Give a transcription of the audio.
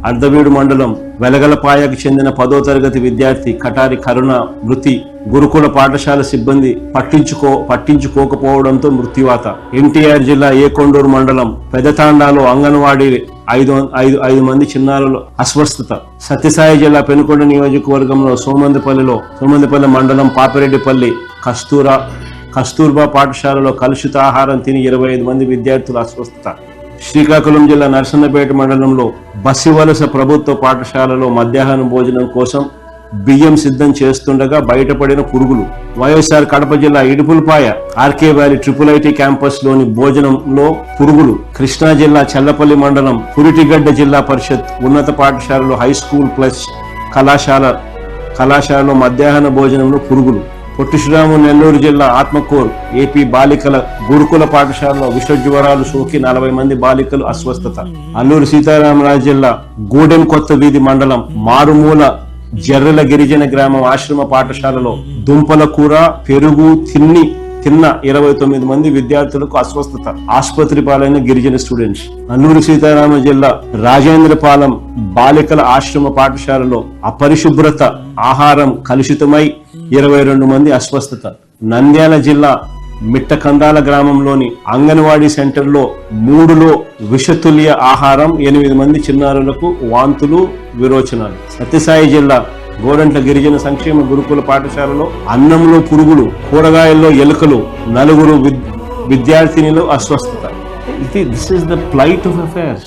అర్ధవీడు మండలం వెలగలపాయకు చెందిన 10వ తరగతి విద్యార్థి కటారి కరుణ మృతి. గురుకుల పాఠశాల సిబ్బంది పట్టించుకోకపోవడంతో మృత్యువాత. ఎన్టీఆర్ జిల్లా ఏకొండూరు మండలం పెదతాండాలో అంగన్వాడీ 5 మంది చిన్నారులు అస్వస్థత. సత్యసాయి జిల్లా పెనుకొండ నియోజకవర్గంలో సోమందిపల్లి మండలం పాపిరెడ్డిపల్లి కస్తూర్బా పాఠశాలలో కలుషిత ఆహారం తిని 25 మంది విద్యార్థులు అస్వస్థత. శ్రీకాకుళం జిల్లా నర్సన్నపేట మండలంలో బసివలస ప్రభుత్వ పాఠశాలలో మధ్యాహ్నం భోజనం కోసం బియ్యం సిద్ధం చేస్తుండగా బయటపడిన పురుగులు. వైఎస్ఆర్ కడప జిల్లా Idupulapaya RK valley IIIT campus లోని భోజనంలో పురుగులు. కృష్ణా జిల్లా చల్లపల్లి మండలం పురిటిగడ్డ జిల్లా పరిషత్ ఉన్నత పాఠశాలలో హై స్కూల్ ప్లస్ కళాశాలలో మధ్యాహ్న భోజనంలో పురుగులు. పొట్టి శ్రీరాములు నెల్లూరు జిల్లా ఆత్మకూరు ఏపీ బాలికల గురుకుల పాఠశాలలో విష జ్వరాలు సోకి 40 మంది బాలికలు అస్వస్థత. అల్లూరు సీతారామరాజు జిల్లా గూడెం కొత్త వీధి మండలం మారుమూల జర్రెల గిరిజన గ్రామం ఆశ్రమ పాఠశాలలో దుంపల కూర పెరుగు తిన్న 29 మంది విద్యార్థులకు అస్వస్థత. ఆసుపత్రి పాలైన గిరిజన స్టూడెంట్స్. అల్లూరు సీతారామ జిల్లా రాజేంద్రపాలెం బాలికల ఆశ్రమ పాఠశాలలో అపరిశుభ్రత ఆహారం కలుషితమై 22 మంది అస్వస్థత. నంద్యాల జిల్లా మిట్టకందాల గ్రామంలోని అంగన్వాడీ సెంటర్లో 3లో విషతుల్య ఆహారం 8 మంది చిన్నారులకు వాంతులు విరోచనాలు. సత్యసాయి జిల్లా గోరంట్ల గిరిజన సంక్షేమ గురుకుల పాఠశాలలో అన్నంలో పురుగులు, కూరగాయల్లో ఎలుకలు, 4 విద్యార్థినిలు అస్వస్థత. This is the plight of affairs.